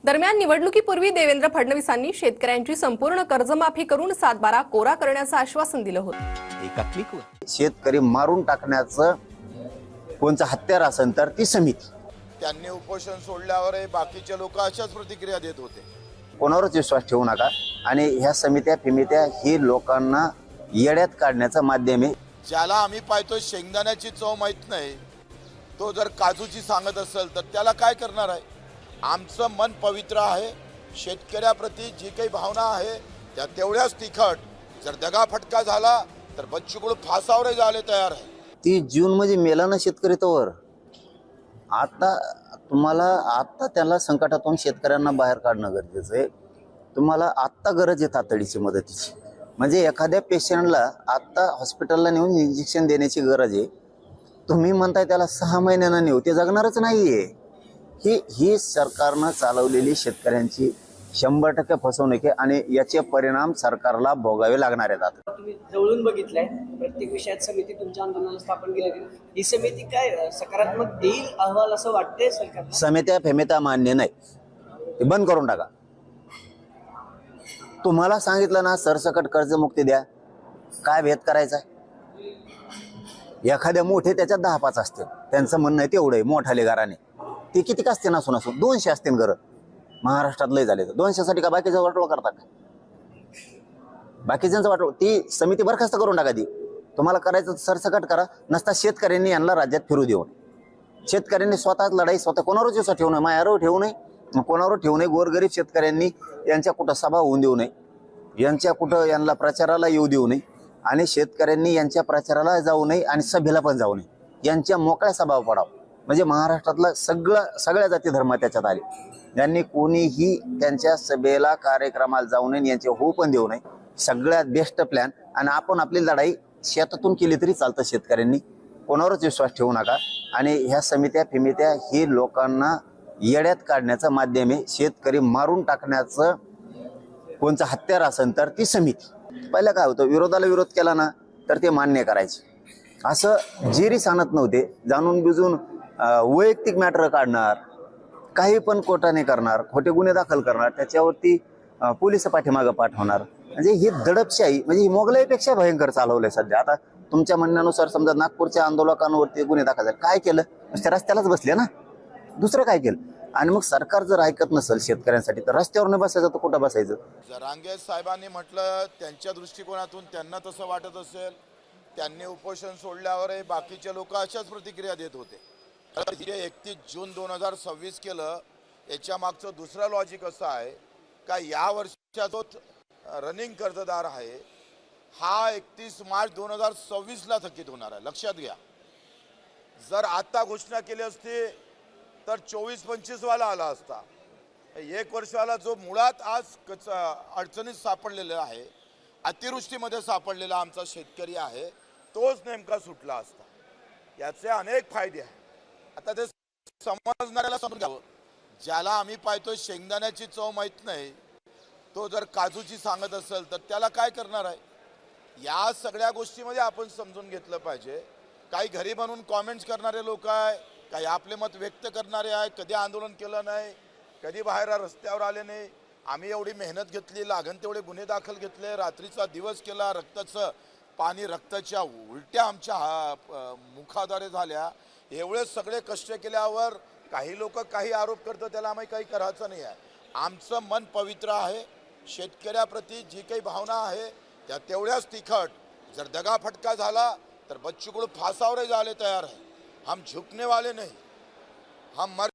दरम्यान निवडणुकीपूर्वी देवेंद्र फडणवीसांनी शेतकऱ्यांची संपूर्ण कर्जमाफी करून 7/12 कोरा करण्याचं आश्वासन दिलं होतं। एका क्लिकवर शेतकरी मारून टाकण्याचं कोणचं हत्यार असेल तर ती समिती। त्यांनी उपोषण सोडल्यावर बाकीचे लोक अशाच प्रतिक्रिया देत होते। कोणावरच विश्वास ठेवू नका आणि ह्या समित्या फिमित्या ही लोकांना येड्यात काढण्याचं माध्यम आहे। ज्याला आम्ही पाहतो शेंगदाण्याची चव माहित नाही, तो जर काजूची सांगत असेल तर त्याला काय करणार आहे? आमचं मन पवित्र आहे। शेतकऱ्याप्रती जी काही भावना आहे त्या तेवढ्याच तिखट। जर दगाफटका झाला तर बच्चू कडू फासावर जायला तयार आहे। 30 जून मध्ये मेला ना शेतकरी तोवर। आता आता त्याला संकटातून शेतकऱ्यांना बाहेर काढणं गरजेचं आहे। तुम्हाला आत्ता गरज आहे तातडीची मदतीची। म्हणजे एखाद्या पेशंटला आत्ता हॉस्पिटलला नेऊन इंजेक्शन देण्याची गरज आहे। तुम्ही म्हणताय त्याला 6 महिन्यांना नेऊ, ते जगणारच नाहीये। ही सरकारनं चालवलेली शेतकऱ्यांची 100% फसवणूक आहे आणि याचे परिणाम सरकारला भोगावे लागणार आहेत। आता तुम्ही जवळून बघितलंय, प्रत्येक विषयात समिती तुमच्या आंदोलनाला स्थापन केली होती। ही समिती काय सकारात्मक देईल अहवाल असं वाटतंय सरकार? समित्या फेमित्या मान्य नाही, ते बंद करून टाका। तुम्हाला सांगितलं ना सरसकट कर्जमुक्ती द्या, काय भेद करायचा? एखाद्या मोठे त्याच्यात 10-5 असतील, त्यांचं म्हणणं आहे तेवढं आहे मोठाले घराने। ते किती असते नसून 200 असतील घर महाराष्ट्रात लय झाले तर 200 साठी का बाकीचं वाटोळ करता का? बाकीच्यांचं वाटोळ ती समिती बरखास्त करून टाका। ती तुम्हाला करायचं सरसकट करा, नसता शेतकऱ्यांनी यांना राज्यात फिरू देऊ नये। शेतकऱ्यांनी स्वतःच लढाई स्वतः कोणावरच विश्वास ठेवू नये, मायावर ठेवू नये, कोणावर ठेवू नये। गोरगरीब शेतकऱ्यांनी यांच्या कुठं सभा होऊन देऊ नये, यांच्या कुठं यांना प्रचाराला येऊ देऊ नये आणि शेतकऱ्यांनी यांच्या प्रचाराला जाऊ नये आणि सभेला पण जाऊ नये। यांच्या मोकळ्या सभा पडावं, म्हणजे महाराष्ट्रातला सगळ्या जाती धर्म त्याच्यात आले। यांनी कोणीही त्यांच्या सभेला कार्यक्रमाला जाऊ नये, यांचे होऊ पण देऊ नये। सगळ्यात बेस्ट प्लॅन। आणि आपण आपली लढाई शेतातून केली तरी चालतं। शेतकऱ्यांनी कोणावरच विश्वास ठेवू नका आणि ह्या समित्या फिमित्या ही लोकांना येड्यात काढण्याचं माध्यम आहे। शेतकरी मारून टाकण्याचं कोणचं हत्यार असेल तर ती समिती। पहिलं काय होतं, विरोधाला विरोध केला ना तर ते मान्य करायचे, असं जिरी सांगत नव्हते। जाणून बुजून वैयक्तिक मॅटर काढणार, काही पण कोर्टाने करणार, खोटे गुन्हे दाखल करणार, त्याच्यावरती पोलिस पाठीमागं पाठवणार। म्हणजे ही दडपशाही, म्हणजे ही मोगलाईपेक्षा भयंकर चालवलंय सध्या। आता तुमच्या म्हणण्यानुसार समजा नागपूरच्या आंदोलकांवरती गुन्हे दाखल झाले, काय केलं? नुसत्या रस्त्यालाच बसले ना, दुसरं काय केलं? आणि मग सरकार जर ऐकत नसेल शेतकऱ्यांसाठी तर रस्त्यावर न बसायचं तर कुठं बसायचं? जरांगे साहेबांनी म्हटलं त्यांच्या दृष्टिकोनातून त्यांना तसं वाटत असेल, त्यांनी उपोषण सोडल्यावर बाकीचे लोक अशाच प्रतिक्रिया देत होते। 31 जून 2026 केलं, याच्या मागचं दुसरं लॉजिक असं आहे का या वर्षाचा जो रनिंग कर्जदार आहे हा 31 मार्च 2026ला थकीत होणार आहे, लक्षात घ्या। जर आता घोषणा केली असती तर 24-25 वाला आला असता। 1 वर्षाला जो मुळात आज अडचणीत सापडलेला आहे, अतिवृष्टीमध्ये सापडलेला आमचा शेतकरी आहे, तोच नेमका सुटला असता। याचे अनेक फायदे आहेत। आता ते समजणाऱ्याला समजून घ्यावं। ज्याला आम्ही पाहतो शेंगदाण्याची चव माहित नाही, तो जर काजूची सांगत असेल तर त्याला काय करणार आहे? या सगळ्या गोष्टीमध्ये आपण समजून घेतलं पाहिजे। काही घरी बनवून कॉमेंट्स करणारे लोक आहे, काही आपले मत व्यक्त करणारे आहे। कधी आंदोलन केलं नाही, कधी बाहेर रस्त्यावर आले नाही। आम्ही एवढी मेहनत घेतली, लागण तेवढे गुन्हे दाखल घेतले, रात्रीचा दिवस केला, रक्ताचं पाणी, रक्ताच्या उलट्या आमच्या मुखाद्वारे झाल्या। एवढे सगळे कष्ट केल्यावर काही लोक काही आरोप करतात, त्याला आम्ही काही करायचं नाही आहे। आमचं मन पवित्र आहे। शेतकऱ्याप्रती जी काही भावना आहे त्या तेवढ्याच तिखट। जर दगाफटका झाला तर बच्चू कडू फासावर जायला तयार आहे। हम झुकने वाले नहीं, हम मर